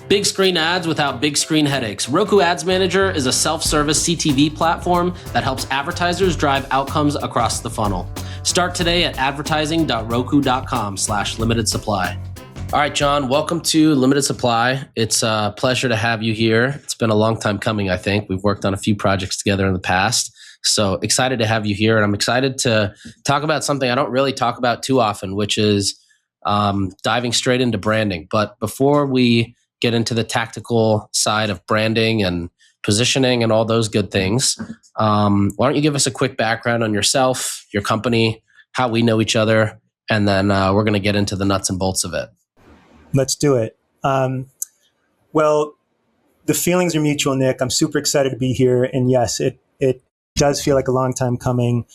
Big screen ads without big screen headaches. Roku Ads Manager is a self-service CTV platform that helps advertisers drive outcomes across the funnel. Start today at advertising.roku.com/limited supply. All right, John, welcome to Limited Supply. It's a pleasure to have you here. It's been a long time coming, I think. We've worked on a few projects together in the past. So excited to have you here. And I'm excited to talk about something I don't really talk about too often, which is diving straight into branding. But before we get into the tactical side of branding and positioning and all those good things, why don't you give us a quick background on yourself, your company, how we know each other, and then we're going to get into the nuts and bolts of it. Let's do it. Well, the feelings are mutual, Nick. I'm super excited to be here. And yes, it does feel like a long time coming.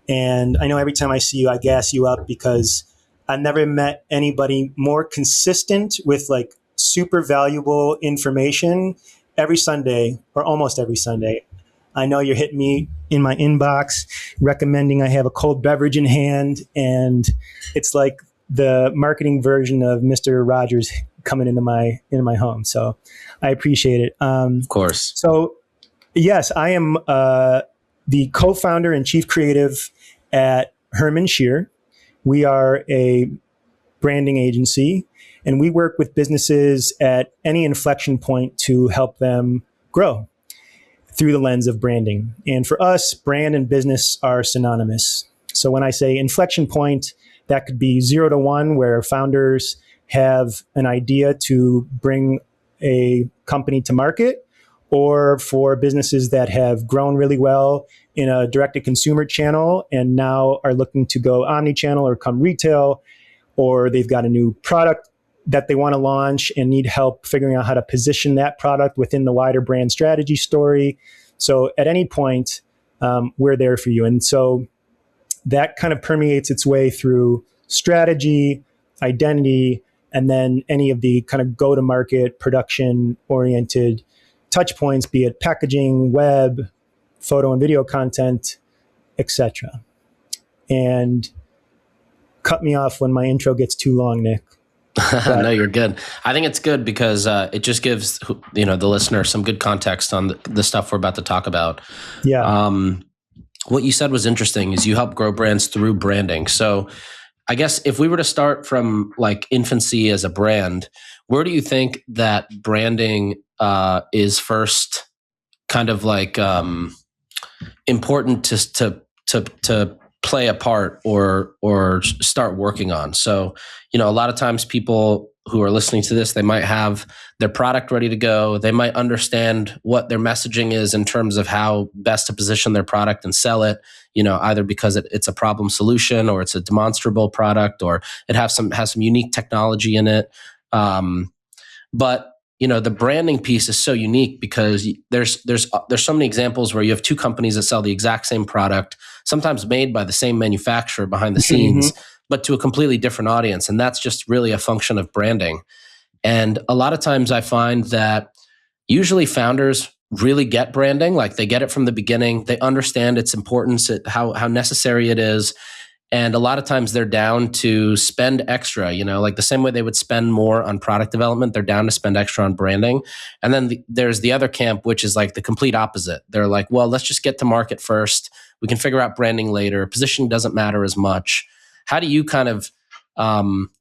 And I know every time I see you, I gas you up because I've never met anybody more consistent with like super valuable information every Sunday or almost every Sunday. I know you're hitting me in my inbox, recommending I have a cold beverage in hand. And it's like the marketing version of Mr. Rogers coming into my home. So I appreciate it. Of course. So yes, I am the co-founder and chief creative at Herman-Scheer. We are a branding agency, and we work with businesses at any inflection point to help them grow through the lens of branding. And for us, brand and business are synonymous. So when I say inflection point, that could be 0 to 1, where founders have an idea to bring a company to market, or for businesses that have grown really well in a direct-to-consumer channel and now are looking to go omni-channel or come retail, or they've got a new product that they want to launch and need help figuring out how to position that product within the wider brand strategy story. So at any point, we're there for you. And so that kind of permeates its way through strategy, identity, and then any of the kind of go-to-market production-oriented touch points, be it packaging, web, photo and video content, etc. And cut me off when my intro gets too long, Nick. No, you're good. I think it's good because it just gives the listener some good context on the stuff we're about to talk about. Yeah. What you said was interesting is you help grow brands through branding. So I guess if we were to start from like infancy as a brand, where do you think that branding is first kind of like important to play a part or start working on? So, a lot of times people who are listening to this, they might have their product ready to go. They might understand what their messaging is in terms of how best to position their product and sell it, either because it's a problem solution or it's a demonstrable product or it has some unique technology in it. But the branding piece is so unique because there's so many examples where you have two companies that sell the exact same product, sometimes made by the same manufacturer behind the scenes, but to a completely different audience. And that's just really a function of branding. And a lot of times I find that usually founders really get branding, like they get it from the beginning. They understand its importance, how necessary it is. And a lot of times they're down to spend extra, like the same way they would spend more on product development, they're down to spend extra on branding. And then there's the other camp, which is like the complete opposite. They're like, well, let's just get to market first. We can figure out branding later. Positioning doesn't matter as much. How do you kind of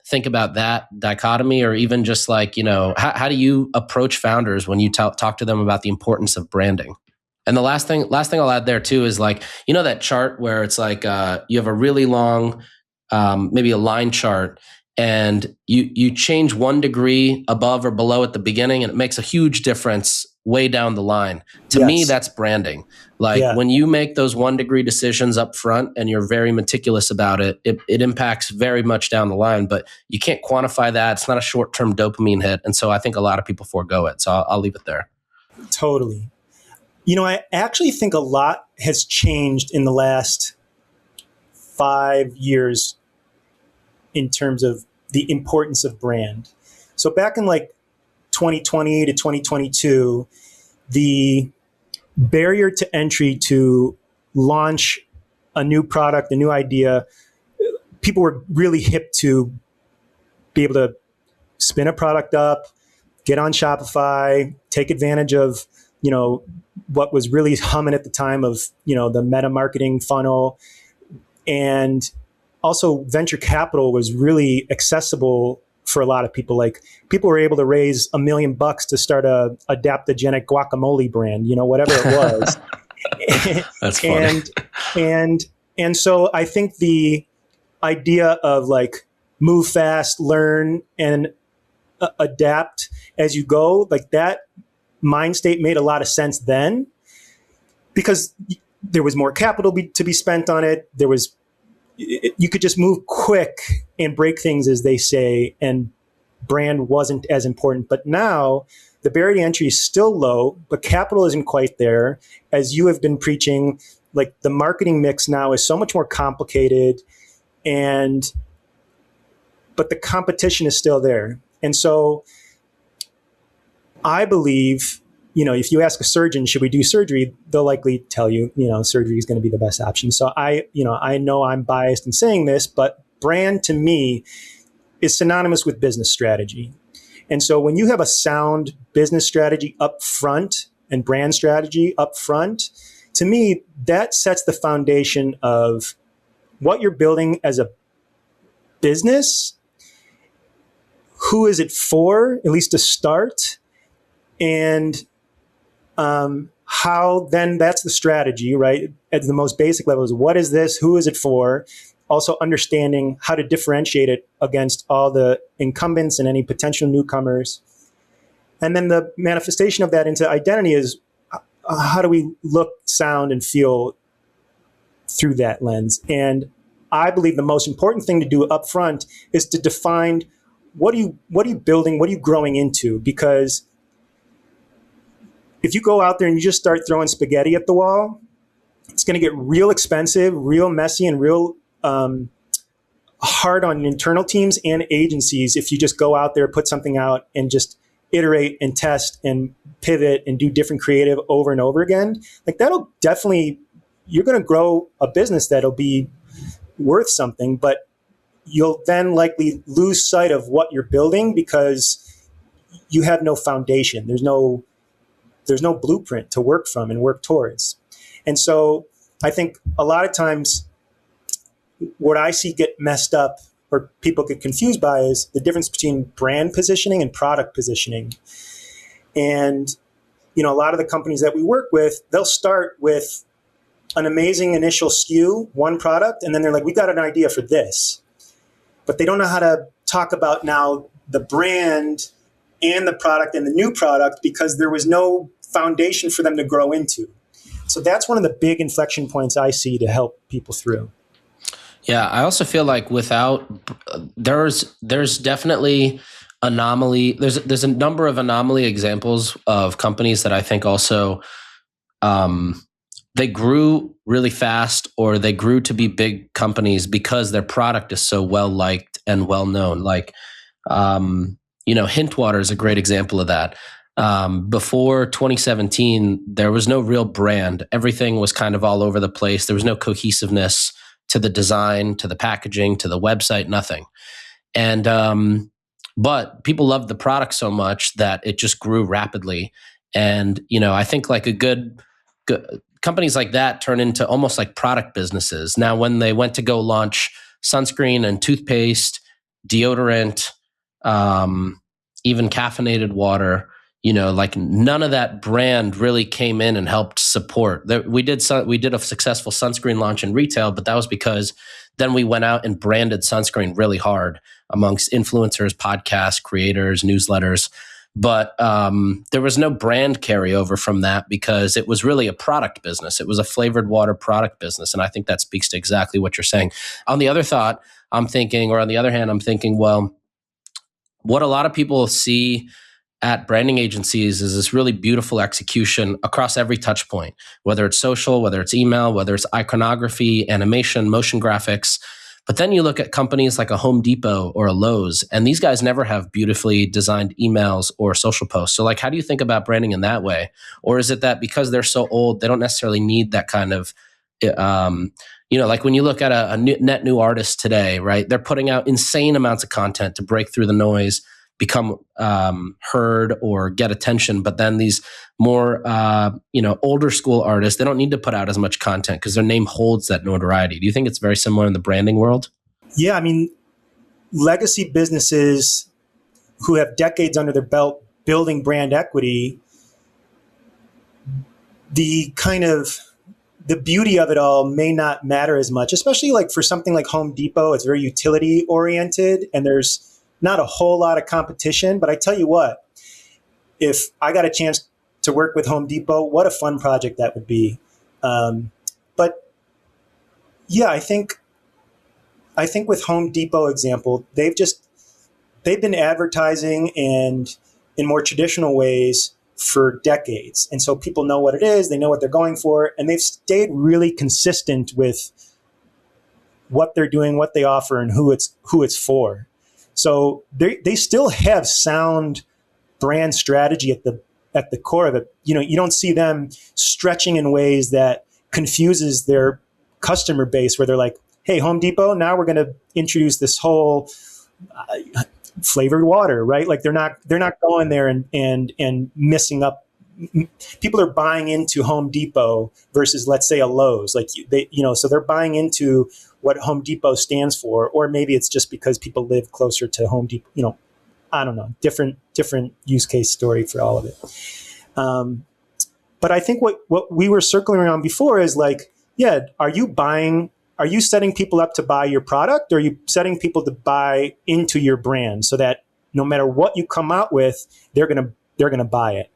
think about that dichotomy, or even just like, how do you approach founders when you talk to them about the importance of branding? And the last thing I'll add there too is like, that chart where it's like you have a really long, maybe a line chart, and you change 1 degree above or below at the beginning, and it makes a huge difference way down the line. To me, that's branding. Like when you make those 1 degree decisions up front and you're very meticulous about it, it impacts very much down the line, but you can't quantify that. It's not a short-term dopamine hit. And so I think a lot of people forego it. So I'll leave it there. Totally. I actually think a lot has changed in the last 5 years in terms of the importance of brand. So back in like 2020 to 2022, the barrier to entry to launch a new product, a new idea, people were really hip to be able to spin a product up, get on Shopify, take advantage of, what was really humming at the time of, the meta marketing funnel. And also venture capital was really accessible for a lot of people. Like, people were able to raise $1 million to start a adaptogenic guacamole brand, whatever it was. That's funny. And so I think the idea of like move fast, learn, and adapt as you go, like that mind state made a lot of sense then, because there was more capital to be spent on it. You could just move quick and break things, as they say, and brand wasn't as important. But now the barrier to entry is still low, but capital isn't quite there. As you have been preaching, like, the marketing mix now is so much more complicated, but the competition is still there. And so I believe, if you ask a surgeon, should we do surgery? They'll likely tell you, surgery is going to be the best option. So I know I'm biased in saying this, but brand to me is synonymous with business strategy. And so when you have a sound business strategy up front and brand strategy up front, to me, that sets the foundation of what you're building as a business. Who is it for, at least to start? And how then that's the strategy, right? At the most basic level is, what is this? Who is it for? Also understanding how to differentiate it against all the incumbents and any potential newcomers. And then the manifestation of that into identity is, how do we look, sound, and feel through that lens? And I believe the most important thing to do up front is to define what are you building, what are you growing into? Because if you go out there and you just start throwing spaghetti at the wall, it's going to get real expensive, real messy, and real hard on internal teams and agencies if you just go out there, put something out, and just iterate and test and pivot and do different creative over and over again. Like, that'll definitely, you're going to grow a business that'll be worth something, but you'll then likely lose sight of what you're building because you have no foundation. There's no blueprint to work from and work towards. And so I think a lot of times what I see get messed up or people get confused by is the difference between brand positioning and product positioning. And, a lot of the companies that we work with, they'll start with an amazing initial SKU, one product, and then they're like, we got an idea for this. But they don't know how to talk about now the brand and the product and the new product because there was no foundation for them to grow into. So that's one of the big inflection points I see to help people through. Yeah, I also feel like there's definitely anomaly. There's a number of anomaly examples of companies that I think also they grew really fast or they grew to be big companies because their product is so well liked and well known. Like, Hintwater is a great example of that. Before 2017, there was no real brand. Everything was kind of all over the place. There was no cohesiveness to the design, to the packaging, to the website, nothing. And but people loved the product so much that it just grew rapidly. And I think like a good companies like that turn into almost like product businesses. Now, when they went to go launch sunscreen and toothpaste, deodorant, even caffeinated water, like none of that brand really came in and helped support. We did a successful sunscreen launch in retail, but that was because then we went out and branded sunscreen really hard amongst influencers, podcasts, creators, newsletters. But there was no brand carryover from that because it was really a product business. It was a flavored water product business. And I think that speaks to exactly what you're saying. On the other hand, I'm thinking, well, what a lot of people see at branding agencies is this really beautiful execution across every touch point, whether it's social, whether it's email, whether it's iconography, animation, motion graphics. But then you look at companies like a Home Depot or a Lowe's, and these guys never have beautifully designed emails or social posts. So like, how do you think about branding in that way? Or is it that because they're so old, they don't necessarily need that kind of, like when you look at a net new artist today, right? They're putting out insane amounts of content to break through the noise. become heard or get attention. But then these more older school artists, they don't need to put out as much content because their name holds that notoriety. Do you think it's very similar in the branding world? Yeah, I mean, legacy businesses who have decades under their belt building brand equity, the beauty of it all may not matter as much, especially like for something like Home Depot. It's very utility oriented and there's not a whole lot of competition. But I tell you what, if I got a chance to work with Home Depot, what a fun project that would be. But yeah, I think with Home Depot example, they've been advertising and in more traditional ways for decades. And so people know what it is, they know what they're going for, and they've stayed really consistent with what they're doing, what they offer, and who it's for. So they still have sound brand strategy at the core of it. You don't see them stretching in ways that confuses their customer base where they're like, hey, Home Depot, now we're going to introduce this whole flavored water, right? Like they're not going there and messing up. People are buying into Home Depot versus, let's say, a Lowe's. Like so they're buying into what Home Depot stands for, or maybe it's just because people live closer to Home Depot. I don't know. Different use case story for all of it. But I think what we were circling around before is like, yeah, are you setting people up to buy your product, or are you setting people to buy into your brand so that no matter what you come out with, they're gonna buy it?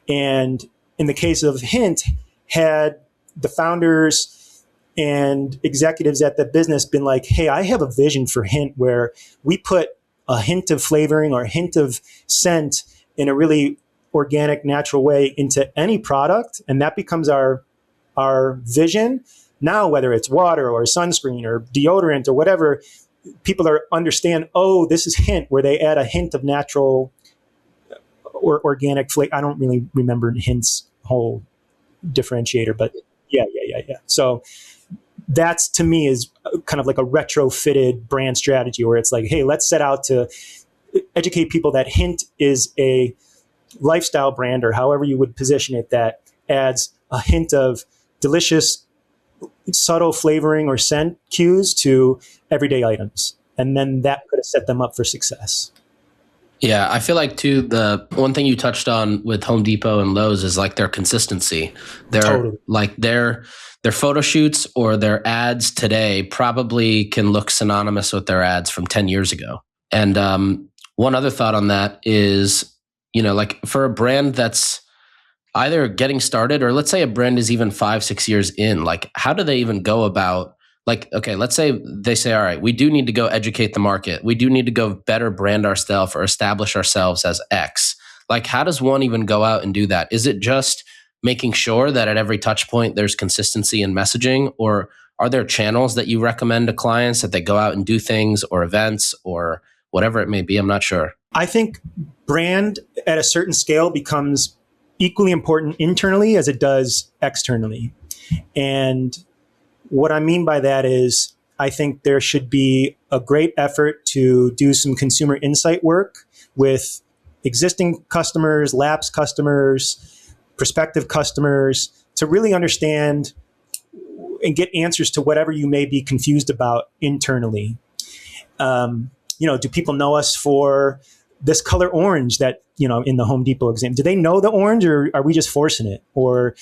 And in the case of Hint, had the founders and executives at the business been like, hey, I have a vision for Hint where we put a hint of flavoring or a hint of scent in a really organic, natural way into any product, and that becomes our vision. Now, whether it's water or sunscreen or deodorant or whatever, people understand, oh, this is Hint, where they add a hint of natural or organic flavor. I don't really remember Hint's whole differentiator, but yeah. So that's, to me, is kind of like a retrofitted brand strategy where it's like, hey, let's set out to educate people that Hint is a lifestyle brand, or however you would position it, that adds a hint of delicious, subtle flavoring or scent cues to everyday items. And then that could have set them up for success. Yeah, I feel like too, the one thing you touched on with Home Depot and Lowe's is like their consistency. Their photo shoots or their ads today probably can look synonymous with their ads from 10 years ago. And one other thought on that is, like for a brand that's either getting started, or let's say a brand is even 5-6 years in, like how do they even go about, like, okay, let's say they say, all right, we do need to go educate the market. We do need to go better brand ourselves or establish ourselves as X. Like, how does one even go out and do that? Is it just making sure that at every touch point there's consistency in messaging, or are there channels that you recommend to clients that they go out and do things or events or whatever it may be? I'm not sure. I think brand at a certain scale becomes equally important internally as it does externally. And what I mean by that is, I think there should be a great effort to do some consumer insight work with existing customers, lapsed customers, prospective customers, to really understand and get answers to whatever you may be confused about internally. Do people know us for this color orange that, in the Home Depot example? Do they know the orange, or are we just forcing it? Or,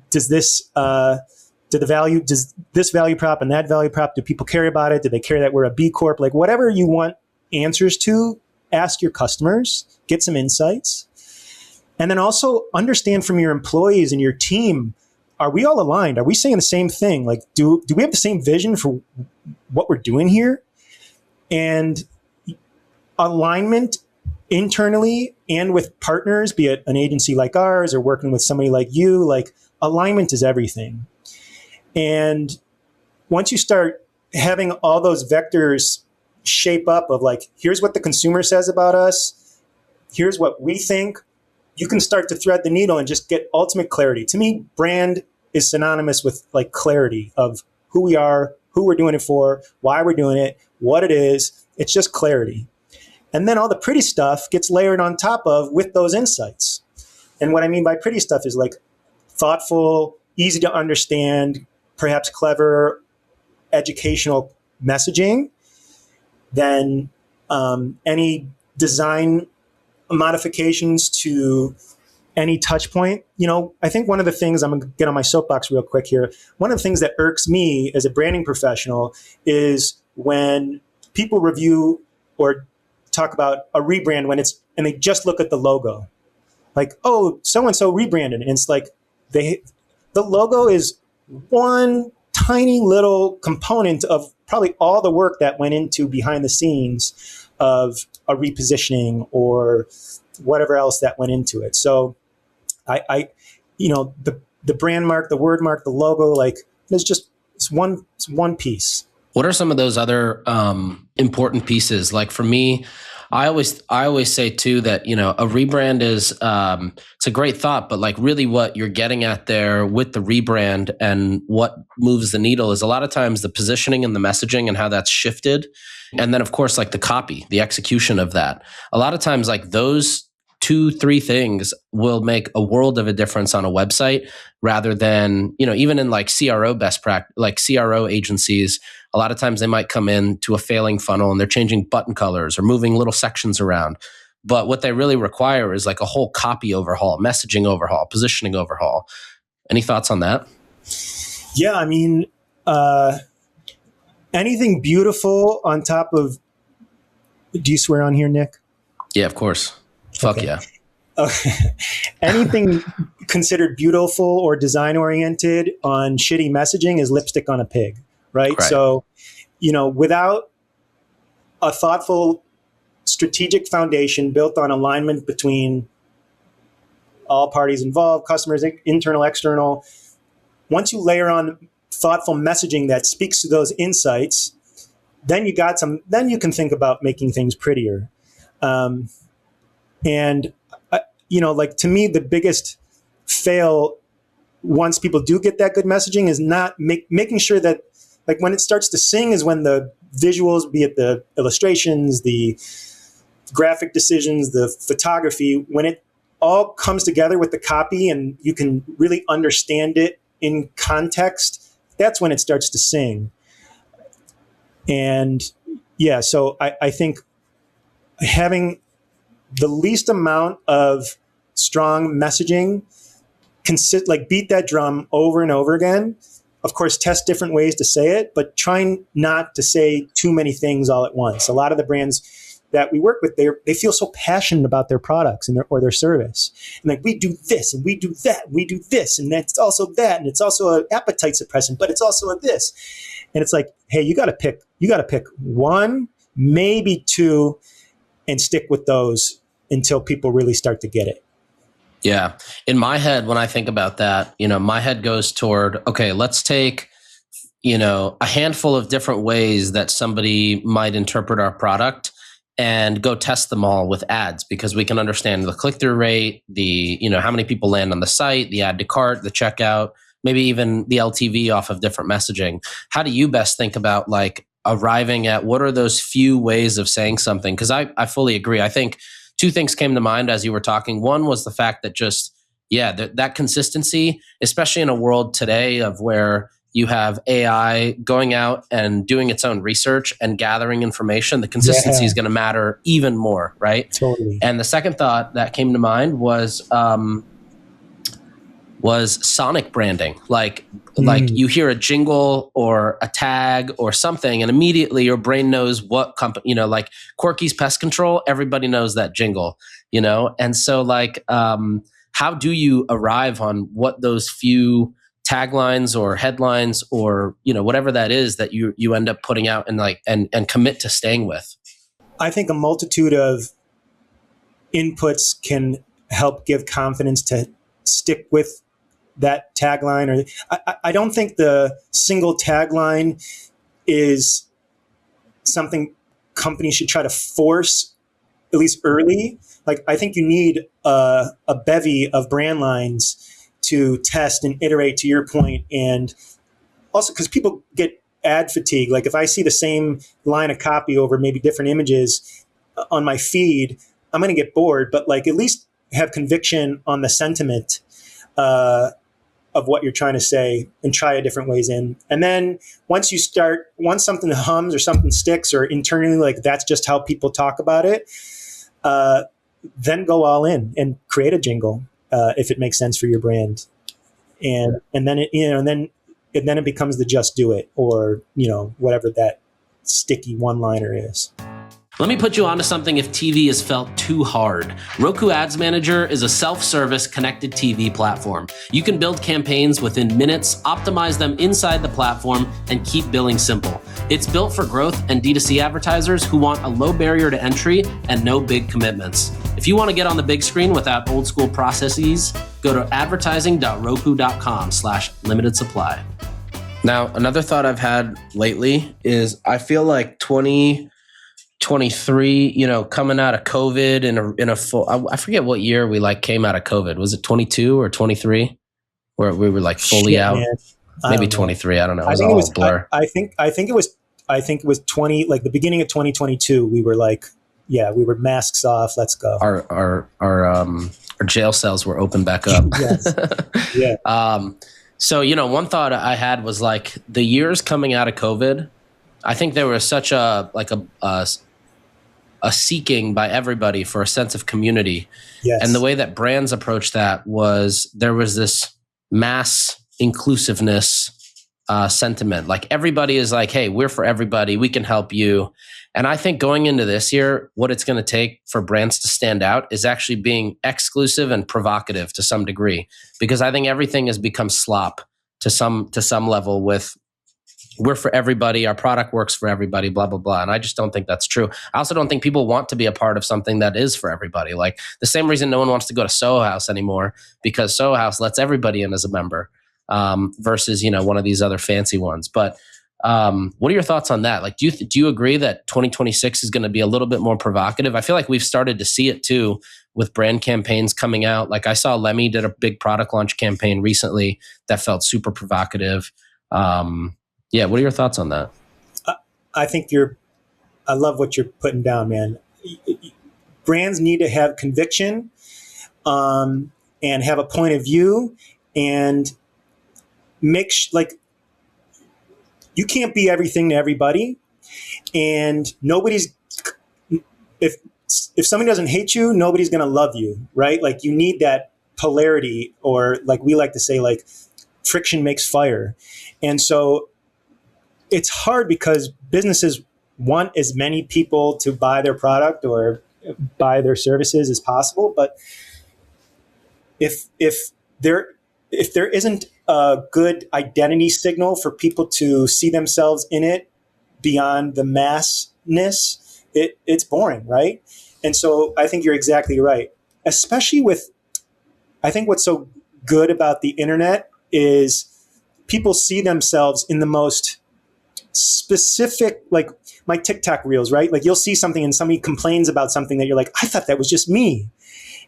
does this value prop and that value prop, do people care about it? Do they care that we're a B Corp? Like, whatever you want answers to, ask your customers, get some insights. And then also understand from your employees and your team, are we all aligned? Are we saying the same thing? Like, do we have the same vision for what we're doing here? And alignment internally and with partners, be it an agency like ours or working with somebody like you, like, alignment is everything. And once you start having all those vectors shape up of like, here's what the consumer says about us, here's what we think, you can start to thread the needle and just get ultimate clarity. To me, brand is synonymous with like clarity of who we are, who we're doing it for, why we're doing it, what it is. It's just clarity. And then all the pretty stuff gets layered on top of with those insights. And what I mean by pretty stuff is like thoughtful, easy to understand, perhaps clever, educational messaging. Then any design modifications to any touch point. I think one of the things, I'm going to get on my soapbox real quick here. One of the things that irks me as a branding professional is when people review or talk about a rebrand and they just look at the logo. Like, oh, so-and-so rebranded. And it's like the logo is one tiny little component of probably all the work that went into behind the scenes of a repositioning or whatever else that went into it. So the brand mark, the word mark, the logo, like it's one piece. What are some of those other important pieces? Like for me, I always say too that a rebrand is it's a great thought, but like really what you're getting at there with the rebrand and what moves the needle is a lot of times the positioning and the messaging and how that's shifted, and then of course like the copy, the execution of that. A lot of times like those 2-3 things will make a world of a difference on a website rather than, even in like CRO best practice, like CRO agencies, a lot of times they might come in to a failing funnel and they're changing button colors or moving little sections around. But what they really require is like a whole copy overhaul, messaging overhaul, positioning overhaul. Any thoughts on that? Yeah, I mean, anything beautiful on top of, do you swear on here, Nick? Yeah, of course. Fuck okay. Yeah. Anything considered beautiful or design oriented on shitty messaging is lipstick on a pig, right? So, without a thoughtful strategic foundation built on alignment between all parties involved, customers, internal, external, once you layer on thoughtful messaging that speaks to those insights, then you can think about making things prettier. And, like to me, the biggest fail once people do get that good messaging is not making sure that like when it starts to sing is when the visuals, be it the illustrations, the graphic decisions, the photography, when it all comes together with the copy and you can really understand it in context, that's when it starts to sing. And yeah, so I think having the least amount of strong messaging, beat that drum over and over again. Of course, test different ways to say it, but trying not to say too many things all at once. A lot of the brands that we work with, they feel so passionate about their products and their service. And like, we do this and we do that, we do this, and that's also that, and it's also an appetite suppressant, but it's also a this. And it's like, hey, you gotta pick one, maybe two, and stick with those until people really start to get it. Yeah. In my head, when I think about that, my head goes toward, okay, let's take, a handful of different ways that somebody might interpret our product and go test them all with ads, because we can understand the click-through rate, the, how many people land on the site, the add to cart, the checkout, maybe even the LTV off of different messaging. How do you best think about like arriving at what are those few ways of saying something? Because I fully agree. I think two things came to mind as you were talking. One was the fact that that consistency, especially in a world today of where you have AI going out and doing its own research and gathering information, the consistency is going to matter even more, right? Totally. And the second thought that came to mind was sonic branding. Like you hear a jingle or a tag or something, and immediately your brain knows what company, like Corky's Pest Control, everybody knows that jingle, And so like, how do you arrive on what those few taglines or headlines or, whatever that is that you end up putting out and commit to staying with? I think a multitude of inputs can help give confidence to stick with that tagline. Or I don't think the single tagline is something companies should try to force, at least early. Like, I think you need a bevy of brand lines to test and iterate, to your point. And also because people get ad fatigue. Like if I see the same line of copy over maybe different images, on my feed, I'm going to get bored, but like at least have conviction on the sentiment of what you're trying to say and try a different ways in. And then once something hums or something sticks or internally, like that's just how people talk about it, then go all in and create a jingle if it makes sense for your brand. And then it becomes the just do it, or, whatever that sticky one-liner is. Let me put you onto something if TV is felt too hard. Roku Ads Manager is a self-service connected TV platform. You can build campaigns within minutes, optimize them inside the platform, and keep billing simple. It's built for growth and D2C advertisers who want a low barrier to entry and no big commitments. If you want to get on the big screen without old school processes, go to advertising.roku.com/limited supply. Now, another thought I've had lately is I feel like 2023, coming out of COVID in a full, I forget what year we came out of COVID. Was it 22 or 23 where we were fully out? Man. Maybe 23. I don't know. It was all a blur. I think it was 20, like the beginning of 2022. We were we were masks off. Let's go. Our jail cells were open back up. Yes. Yeah. So, one thought I had was the years coming out of COVID, I think there was such a seeking by everybody for a sense of community. Yes. And the way that brands approached that was there was this mass inclusiveness sentiment. Everybody is hey, we're for everybody. We can help you. And I think going into this year, what it's going to take for brands to stand out is actually being exclusive and provocative to some degree, because I think everything has become slop to some level with we're for everybody, our product works for everybody, blah, blah, blah. And I just don't think that's true. I also don't think people want to be a part of something that is for everybody. The same reason no one wants to go to Soho House anymore, because Soho House lets everybody in as a member versus, one of these other fancy ones. But what are your thoughts on that? Do you agree that 2026 is going to be a little bit more provocative? I feel like we've started to see it too with brand campaigns coming out. I saw Lemmy did a big product launch campaign recently that felt super provocative. Yeah, what are your thoughts on that? I think I love what you're putting down, man. Brands need to have conviction and have a point of view, and you can't be everything to everybody, and if somebody doesn't hate you, nobody's going to love you, right? You need that polarity, or we like to say, friction makes fire. And so it's hard because businesses want as many people to buy their product or buy their services as possible. But if there isn't a good identity signal for people to see themselves in it beyond the massness, it's boring, right? And so I think you're exactly right. Especially I think what's so good about the internet is people see themselves in the most specific, my TikTok reels, right? You'll see something and somebody complains about something that you're I thought that was just me.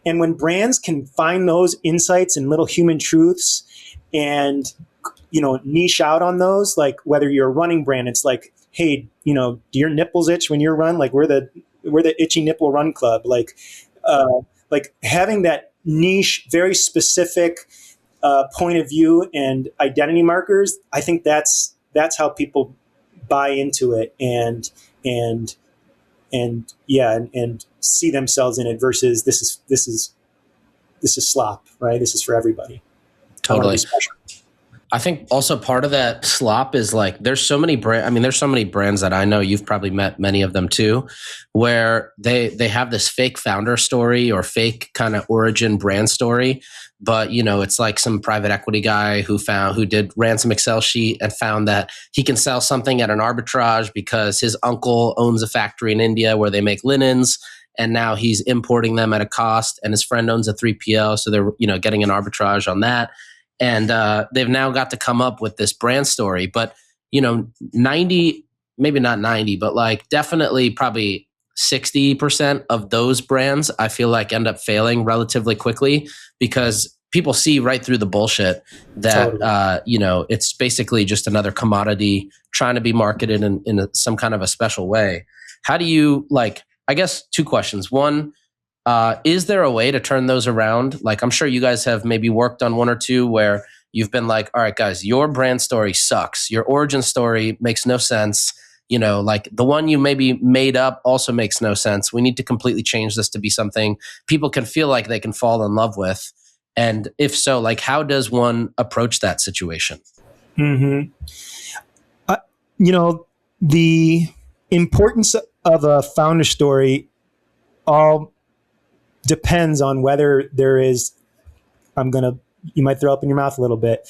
And when brands can find those insights and little human truths and, niche out on those, whether you're a running brand, it's hey, do your nipples itch when you run? We're the itchy nipple run club. Having that niche, very specific point of view and identity markers, I think that's how people buy into it and see themselves in it versus this is slop, right? This is for everybody. Totally. I think also part of that slop is there's so many brands that I know, you've probably met many of them too, where they have this fake founder story or fake kind of origin brand story. But, it's some private equity guy who ran some Excel sheet and found that he can sell something at an arbitrage because his uncle owns a factory in India where they make linens. And now he's importing them at a cost, and his friend owns a 3PL. So they're, getting an arbitrage on that. And they've now got to come up with this brand story. But, 90, maybe not 90, but definitely probably 60% of those brands, I feel end up failing relatively quickly because people see right through the bullshit that, totally. It's basically just another commodity trying to be marketed in some kind of a special way. How do you I guess two questions. One, is there a way to turn those around? Like, I'm sure you guys have maybe worked on one or two where you've been like, all right, guys, your brand story sucks. Your origin story makes no sense. Like the one you maybe made up also makes no sense. We need to completely change this to be something people can feel like they can fall in love with. And if so, like, how does one approach that situation? Mm-hmm. The importance of a founder story all depends on whether there is, you might throw up in your mouth a little bit,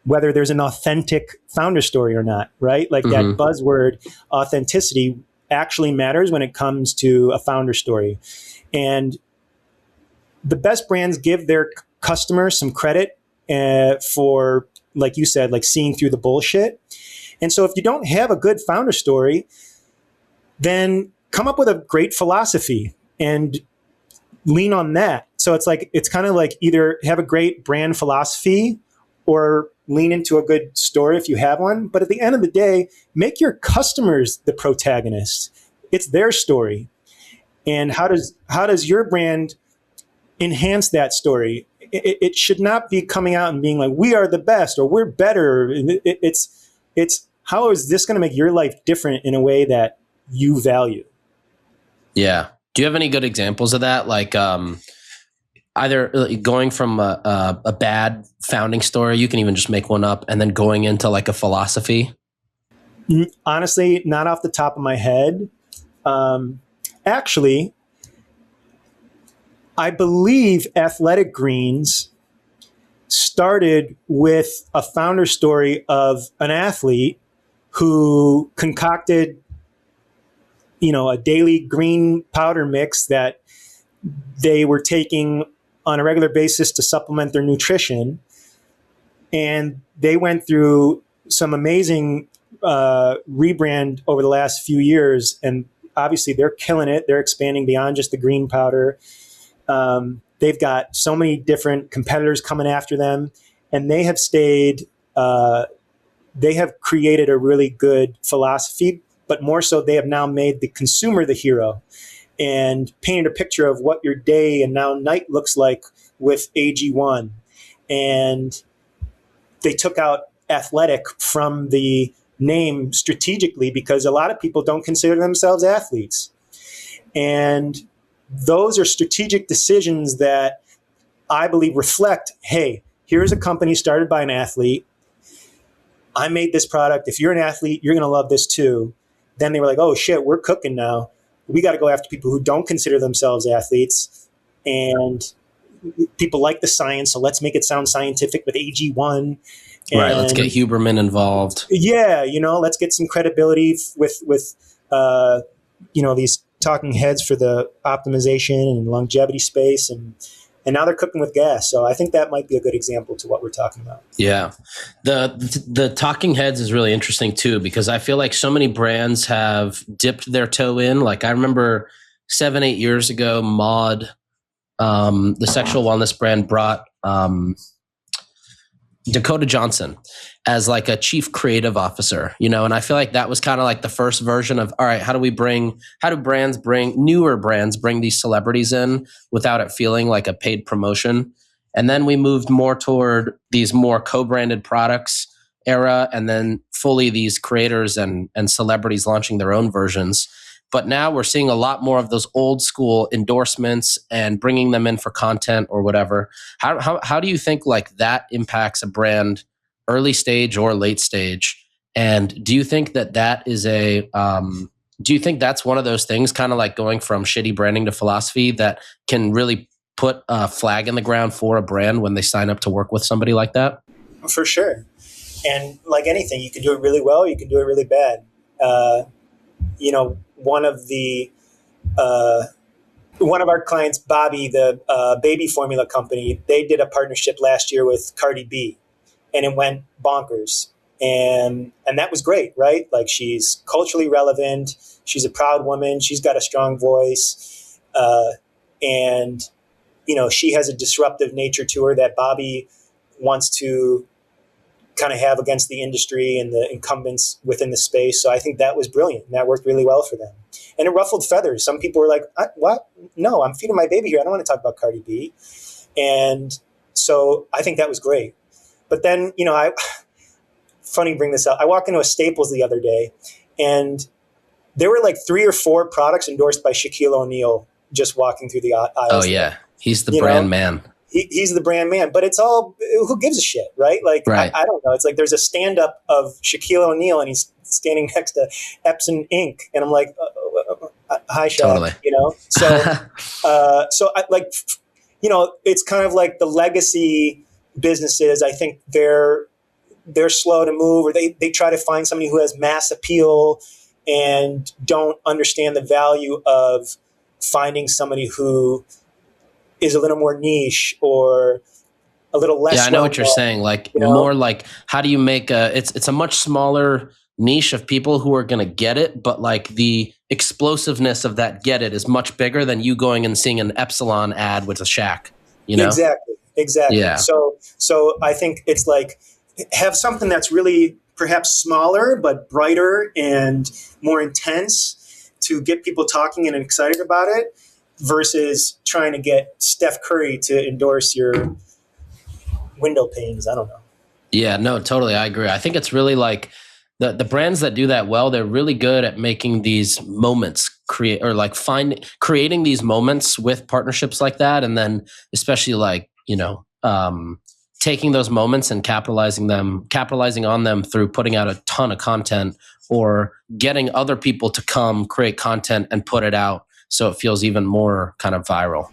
whether there's an authentic founder story or not, right? Like that buzzword authenticity actually matters when it comes to a founder story. And the best brands give their customers some credit for, like you said, like seeing through the bullshit. And so if you don't have a good founder story, then come up with a great philosophy and lean on that. So it's kind of like either have a great brand philosophy or lean into a good story if you have one. But at the end of the day, make your customers the protagonist. It's their story. And how does your brand enhance that story? It should not be coming out and being like, we are the best or we're better. It's how is this going to make your life different in a way that you value? Yeah. Do you have any good examples of that? Like either going from a bad founding story, you can even just make one up, and then going into like a philosophy? Honestly, not off the top of my head. Actually, I believe Athletic Greens started with a founder story of an athlete who concocted, a daily green powder mix that they were taking on a regular basis to supplement their nutrition. And they went through some amazing rebrand over the last few years. And obviously they're killing it. They're expanding beyond just the green powder. They've got so many different competitors coming after them, and they have created a really good philosophy, but more so they have now made the consumer the hero and painted a picture of what your day and now night looks like with AG1. And they took out athletic from the name strategically because a lot of people don't consider themselves athletes. And those are strategic decisions that I believe reflect, hey, here's a company started by an athlete. I made this product. If you're an athlete, you're going to love this too. Then they were like, oh shit, we're cooking now. We got to go after people who don't consider themselves athletes. And people like the science, so let's make it sound scientific with AG1. Right, let's get Huberman involved. Yeah, let's get some credibility with these talking heads for the optimization and longevity space, and now they're cooking with gas. So I think that might be a good example to what we're talking about. Yeah. The talking heads is really interesting too, because I feel like so many brands have dipped their toe in. Like I remember 7-8 years ago, Maud, the sexual wellness brand, brought Dakota Johnson as like a chief creative officer, and I feel like that was kind of like the first version of, all right, how do newer brands bring these celebrities in without it feeling like a paid promotion? And then we moved more toward these more co-branded products era, and then fully these creators and celebrities launching their own versions. But now we're seeing a lot more of those old school endorsements and bringing them in for content or whatever. How do you think like that impacts a brand early stage or late stage? And do you think that is do you think that's one of those things, kind of like going from shitty branding to philosophy, that can really put a flag in the ground for a brand when they sign up to work with somebody like that? For sure. And like anything, you can do it really well, you can do it really bad. One of our clients, Bobby, the baby formula company, they did a partnership last year with Cardi B, and it went bonkers. And that was great, right? Like, she's culturally relevant. She's a proud woman. She's got a strong voice. And she has a disruptive nature to her that Bobby wants to kind of have against the industry and the incumbents within the space. So I think that was brilliant, and that worked really well for them. And it ruffled feathers. Some people were like, what? No, I'm feeding my baby here. I don't want to talk about Cardi B. And so I think that was great. But then, funny you bring this up. I walked into a Staples the other day, and there were like 3 or 4 products endorsed by Shaquille O'Neal just walking through the aisles. Oh, yeah. He's the brand man. He's the brand man, but it's all, who gives a shit, right? Like, right. I don't know. It's like there's a stand-up of Shaquille O'Neal, and he's standing next to Epson Inc. And I'm like, hi, Shaq, totally. So I, like, it's kind of like the legacy businesses. I think they're slow to move, or they try to find somebody who has mass appeal and don't understand the value of finding somebody who is a little more niche or a little less. Yeah, I know what you're saying. Like, more like, how do you make it's a much smaller niche of people who are going to get it, but like the explosiveness of that get it is much bigger than you going and seeing an Epsilon ad with a Shaq, Exactly. Yeah. So I think it's like, have something that's really perhaps smaller, but brighter and more intense to get people talking and excited about it, versus trying to get Steph Curry to endorse your window panes. I don't know. Yeah, no, totally. I agree. I think it's really like the brands that do that well, they're really good at making these moments creating these moments with partnerships like that. And then especially like, taking those moments and capitalizing on them through putting out a ton of content, or getting other people to come create content and put it out so it feels even more kind of viral.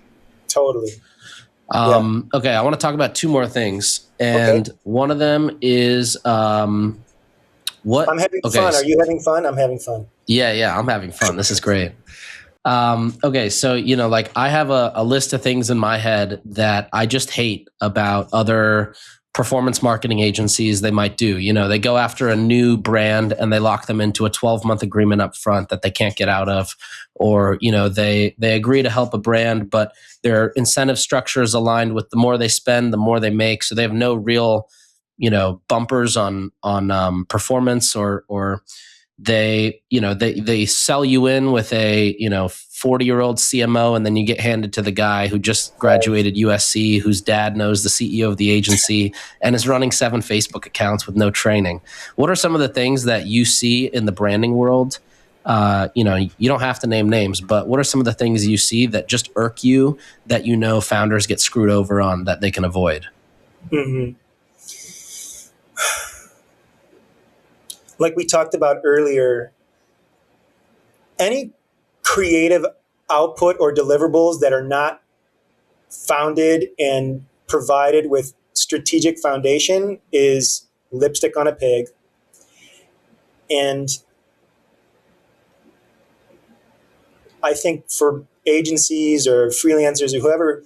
Totally. Okay, I want to talk about 2 more things. And one of them is what? I'm having fun. Are you having fun? I'm having fun. Yeah, I'm having fun. This is great. Okay, so like I have a list of things in my head that I just hate about other performance marketing agencies. They might do, they go after a new brand and they lock them into a 12-month agreement up front that they can't get out of, or they agree to help a brand, but their incentive structure is aligned with the more they spend, the more they make. So they have no real, bumpers on performance, or they sell you in with a 40-year-old CMO, and then you get handed to the guy who just graduated USC, whose dad knows the CEO of the agency and is running 7 Facebook accounts with no training. What are some of the things that you see in the branding world? You don't have to name names, but what are some of the things you see that just irk you, that founders get screwed over on, that they can avoid? Mm-hmm. Like we talked about earlier, any creative output or deliverables that are not founded and provided with strategic foundation is lipstick on a pig. And I think for agencies or freelancers or whoever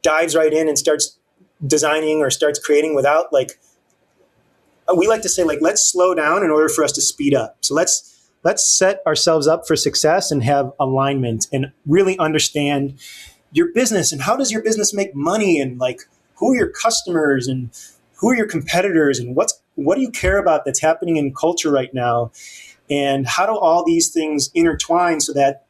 dives right in and starts designing or starts creating without we like to say, let's slow down in order for us to speed up. So let's set ourselves up for success and have alignment and really understand your business and how does your business make money, and who are your customers and who are your competitors, and what do you care about that's happening in culture right now, and how do all these things intertwine so that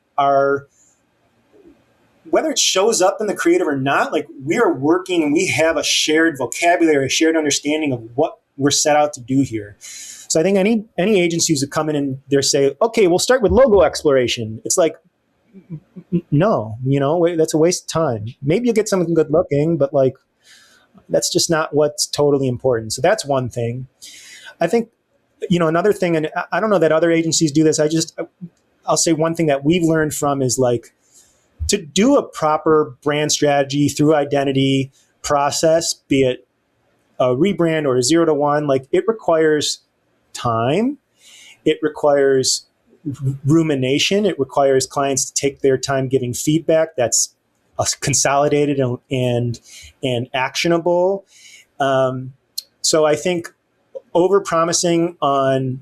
whether it shows up in the creative or not, we are working and we have a shared vocabulary, a shared understanding of what we're set out to do here. So I think any agencies that come in and they say, okay, we'll start with logo exploration. It's like, no, that's a waste of time. Maybe you'll get something good looking, but that's just not what's totally important. So that's one thing. I think, another thing, and I don't know that other agencies do this. I'll say one thing that we've learned from is to do a proper brand strategy through identity process, be it a rebrand or a 0 to 1, it requires time. It requires rumination. It requires clients to take their time giving feedback that's consolidated and actionable. So I think over-promising on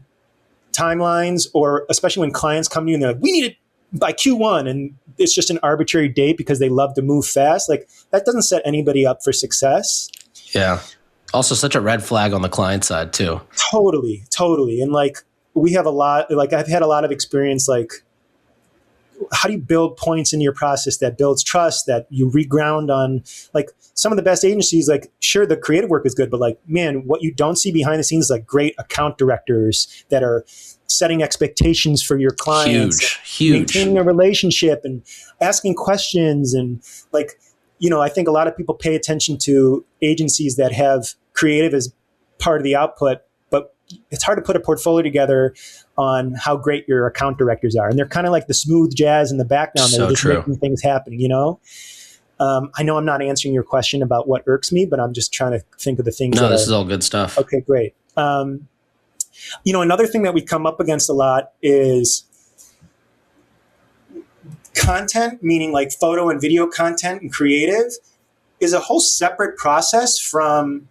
timelines, or especially when clients come to you and they're like, we need it by Q1, and it's just an arbitrary date because they love to move fast, that doesn't set anybody up for success. Yeah. Also, such a red flag on the client side too. Totally. And like, we have a lot, like I've had a lot of experience, like, how do you build points in your process that builds trust, that you reground on? Like, some of the best agencies, like, sure, the creative work is good, but like, man, what you don't see behind the scenes is like great account directors that are setting expectations for your clients, Huge. maintaining a relationship and asking questions. And like, I think a lot of people pay attention to agencies that have creative as part of the output, but it's hard to put a portfolio together on how great your account directors are. And they're kind of like the smooth jazz in the background. They're just making things happen, I know I'm not answering your question about what irks me, but I'm just trying to think of the things. No, this is all good stuff. Okay, great. Another thing that we come up against a lot is content, meaning like photo and video content and creative, is a whole separate process from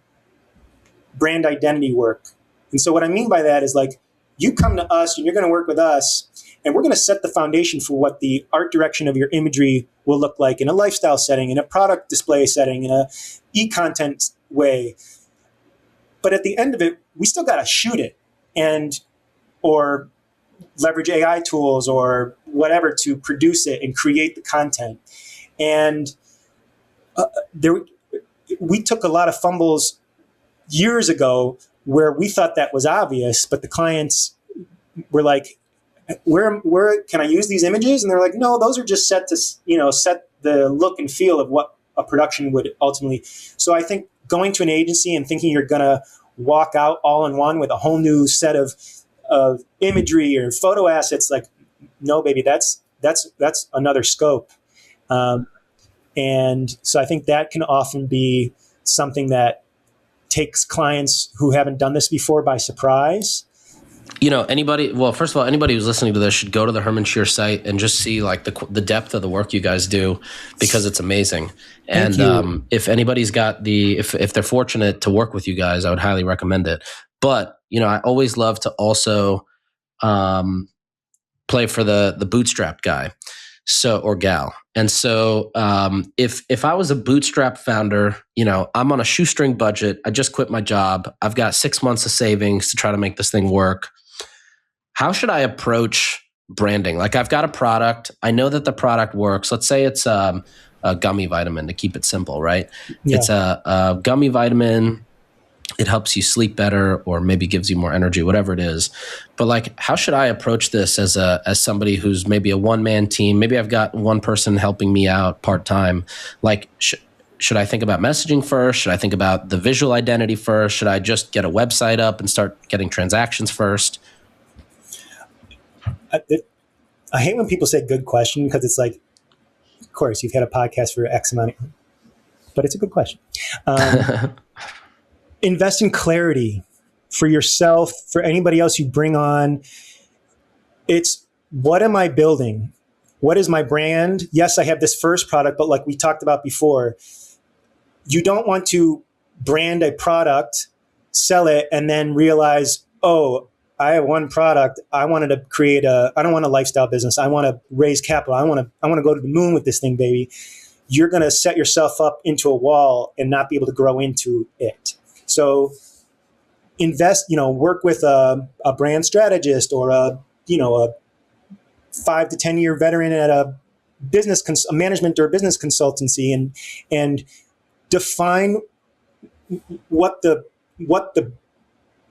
brand identity work. And so what I mean by that is, like, you come to us and you're going to work with us, and we're going to set the foundation for what the art direction of your imagery will look like in a lifestyle setting, in a product display setting, in a e-content way. But at the end of it, we still got to shoot it or leverage AI tools or whatever to produce it and create the content. And we took a lot of fumbles years ago where we thought that was obvious, but the clients were like, where can I use these images? And they're like, no, those are just set to, set the look and feel of what a production would ultimately. So I think going to an agency and thinking you're going to walk out all in one with a whole new set of imagery or photo assets, like, no, baby, that's another scope. And so I think that can often be something that takes clients who haven't done this before by surprise. First of all, anybody who's listening to this should go to the Herman-Scheer site and just see like the depth of the work you guys do, because it's amazing. And if anybody's got if they're fortunate to work with you guys, I would highly recommend it. But, I always love to also play for the bootstrap guy, or gal. And so if I was a bootstrap founder, I'm on a shoestring budget. I just quit my job. I've got 6 months of savings to try to make this thing work. How should I approach branding? Like, I've got a product. I know that the product works. Let's say it's a gummy vitamin, to keep it simple, right? Yeah. It's a gummy vitamin. It helps you sleep better, or maybe gives you more energy, whatever it is. But like, how should I approach this as somebody who's maybe a one-man team? Maybe I've got one person helping me out part-time. Like, should I think about messaging first? Should I think about the visual identity first? Should I just get a website up and start getting transactions first? I hate when people say good question, because it's like, of course, you've had a podcast for X amount, but it's a good question. Invest in clarity for yourself, for anybody else you bring on. It's, what am I building? What is my brand? Yes, I have this first product, but like we talked about before, you don't want to brand a product, sell it, and then realize, oh, I have one product. I wanted to create I don't want a lifestyle business. I want to raise capital. I want to go to the moon with this thing, baby. You're going to set yourself up into a wall and not be able to grow into it. So invest, work with a brand strategist or a 5 to 10 year veteran at a management or business consultancy, and define what the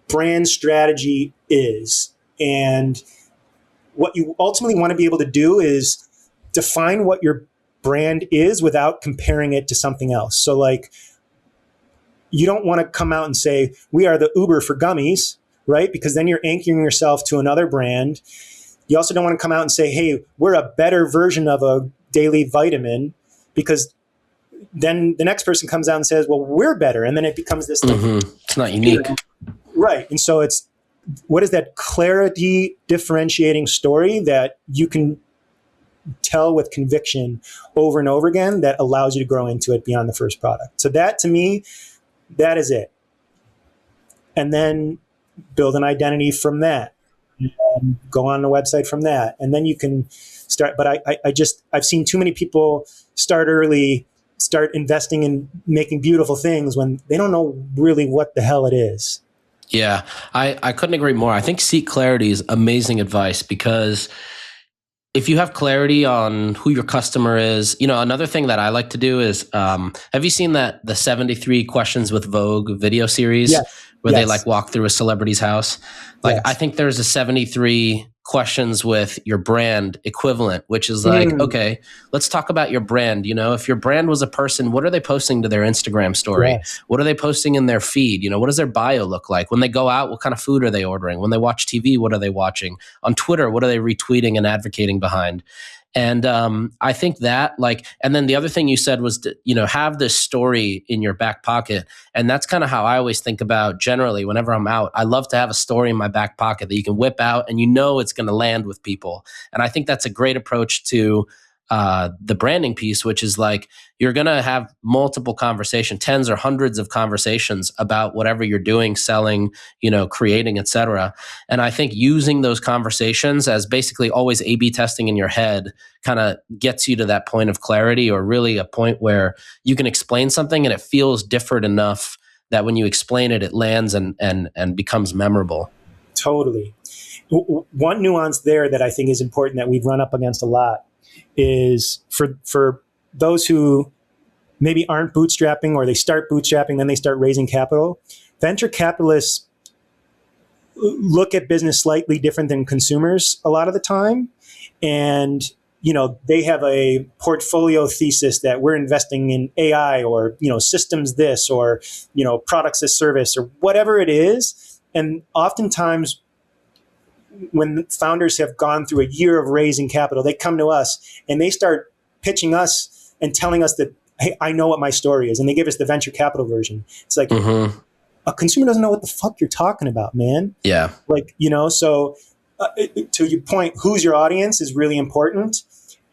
brand strategy is. And what you ultimately want to be able to do is define what your brand is without comparing it to something else. So like, you don't want to come out and say, we are the Uber for gummies, right? Because then you're anchoring yourself to another brand. You also don't want to come out and say, hey, we're a better version of a daily vitamin, because then the next person comes out and says, well, we're better. And then it becomes this thing. It's not unique. Right. And so it's, what is that clarity differentiating story that you can tell with conviction over and over again that allows you to grow into it beyond the first product? So that, to me, that is it. And then build an identity from that. Go on the website from that. And then you can start. But I've seen too many people start early, start investing in making beautiful things when they don't know really what the hell it is. Yeah, I couldn't agree more. I think seek clarity is amazing advice, because if you have clarity on who your customer is, another thing that I like to do is, have you seen the 73 Questions with Vogue video series Yes. where they like Yes. walk through a celebrity's house? Like, I Yes. think there's a 73 questions with your brand equivalent, which is like, Mm, okay, let's talk about your brand. If your brand was a person, what are they posting to their Instagram story? yes. What are they posting in their feed? What does their bio look like? When they go out, what kind of food are they ordering? When they watch TV, what are they watching? On Twitter, what are they retweeting and advocating behind? And I think that, and then the other thing you said was to, have this story in your back pocket. And that's kind of how I always think about generally whenever I'm out. I love to have a story in my back pocket that you can whip out and it's going to land with people. And I think that's a great approach to the branding piece, which is like, you're going to have multiple conversations, tens or hundreds of conversations about whatever you're doing, selling, creating, etc. And I think using those conversations as basically always A/B testing in your head kind of gets you to that point of clarity, or really a point where you can explain something and it feels different enough that when you explain it, it lands and becomes memorable. Totally. One nuance there that I think is important that we've run up against a lot is for those who maybe aren't bootstrapping, or they start bootstrapping, then they start raising capital. Venture capitalists look at business slightly different than consumers a lot of the time. And, they have a portfolio thesis that we're investing in AI, or, systems this, or, products as service, or whatever it is. And oftentimes when founders have gone through a year of raising capital, they come to us and they start pitching us and telling us that, hey, I know what my story is. And they give us the venture capital version. It's like, a consumer doesn't know what the fuck you're talking about, man. Yeah. So to your point, who's your audience is really important.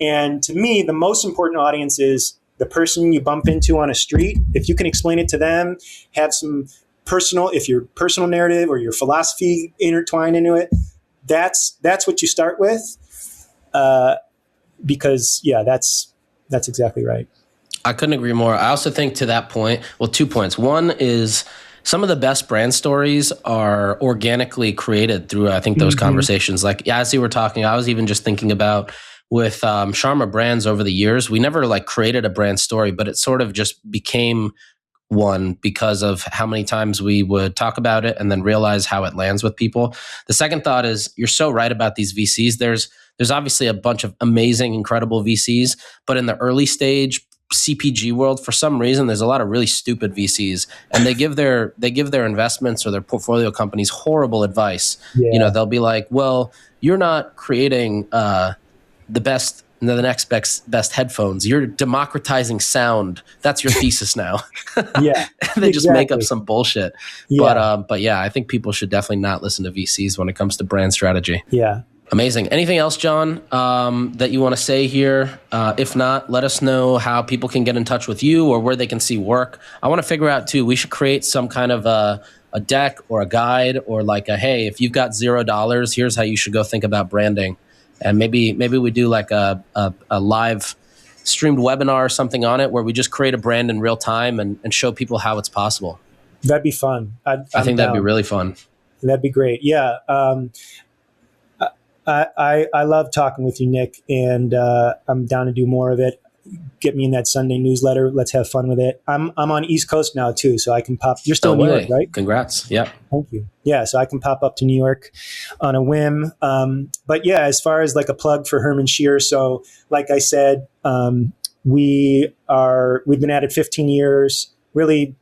And to me, the most important audience is the person you bump into on a street. If you can explain it to them, have some if your personal narrative or your philosophy intertwined into it, that's what you start with. Because that's exactly right. I couldn't agree more. I also think to that point, well, 2 points. One is some of the best brand stories are organically created through, I think, those conversations. Like, as you were talking, I was even just thinking about with Sharma Brands over the years, we never created a brand story, but it sort of just became one because of how many times we would talk about it and then realize how it lands with people. The second thought is, you're so right about these VCs. There's obviously a bunch of amazing, incredible VCs, but in the early stage CPG world, for some reason, there's a lot of really stupid VCs, and they give their investments or their portfolio companies horrible advice. Yeah. They'll be like, "Well, you're not creating the next best headphones. You're democratizing sound. That's your thesis now." Yeah. They just make up some bullshit. Yeah. But yeah, I think people should definitely not listen to VCs when it comes to brand strategy. Yeah. Amazing. Anything else, John, that you want to say here? If not, let us know how people can get in touch with you or where they can see work. I want to figure out too, we should create some kind of a deck or a guide, or hey, if you've got $0, here's how you should go think about branding. And maybe we do a live streamed webinar or something on it, where we just create a brand in real time and show people how it's possible. That'd be fun. I think that'd be really fun. That'd be great. Yeah. I love talking with you, Nick, and I'm down to do more of it. Get me in that Sunday newsletter. Let's have fun with it. I'm on East Coast now too, so I can pop. You're still in New York, right? Congrats. Yeah. Thank you. Yeah, so I can pop up to New York on a whim. But yeah, as far as a plug for Herman-Scheer, so like I said, we've been at it 15 years, really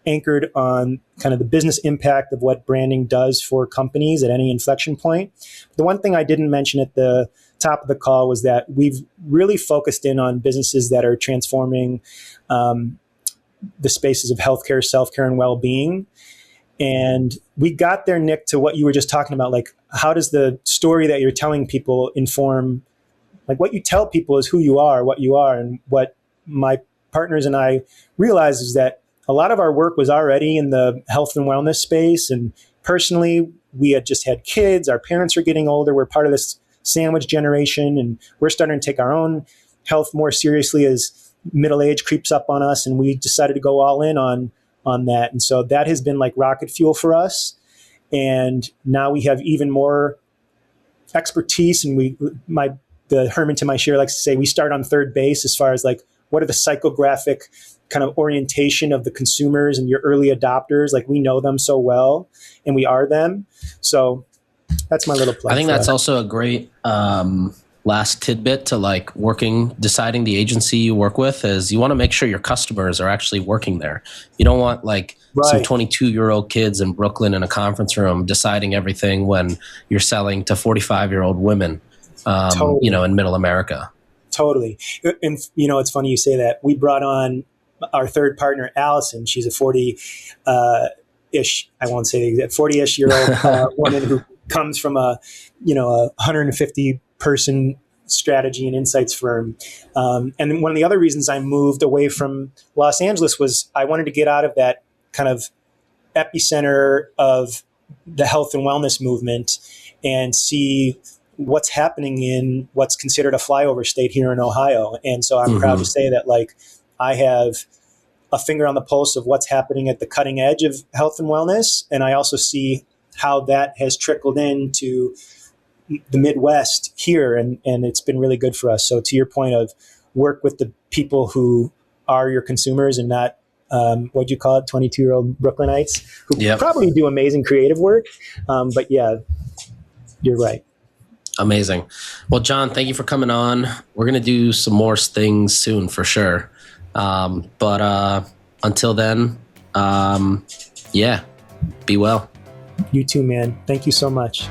anchored on kind of the business impact of what branding does for companies at any inflection point. The one thing I didn't mention at the top of the call was that we've really focused in on businesses that are transforming the spaces of healthcare, self-care, and well-being. And we got there, Nick, to what you were just talking about. How does the story that you're telling people inform, what you tell people is who you are, what you are. And what my partners and I realized is that a lot of our work was already in the health and wellness space. And personally, we had just had kids. Our parents are getting older. We're part of this sandwich generation, and we're starting to take our own health more seriously as, middle age creeps up on us, and we decided to go all in on that. And so that has been like rocket fuel for us. And now we have even more expertise, and the Herman to my Scheer likes to say we start on third base as far as like what are the psychographic kind of orientation of the consumers and your early adopters. Like we know them so well, and we are them. So that's my little plug. I think that's also a great last tidbit to like deciding the agency you work with is you want to make sure your customers are actually working there. You don't want like some 22-year-old kids in Brooklyn in a conference room deciding everything when you're selling to 45-year-old women, Totally. in middle America. Totally. And, it's funny you say that. We brought on our third partner, Allison. She's a 40-ish, I won't say the exact, 40-ish year old woman who comes from a 150-person strategy and insights firm. And one of the other reasons I moved away from Los Angeles was I wanted to get out of that kind of epicenter of the health and wellness movement and see what's happening in what's considered a flyover state here in Ohio. And so I'm proud to say that like I have a finger on the pulse of what's happening at the cutting edge of health and wellness. And I also see how that has trickled into the Midwest here. And it's been really good for us. So to your point of work with the people who are your consumers and not, what'd you call it? 22-year-old Brooklynites who probably do amazing creative work. But yeah, you're right. Amazing. Well, John, thank you for coming on. We're going to do some more things soon for sure. But until then, be well. You too, man. Thank you so much.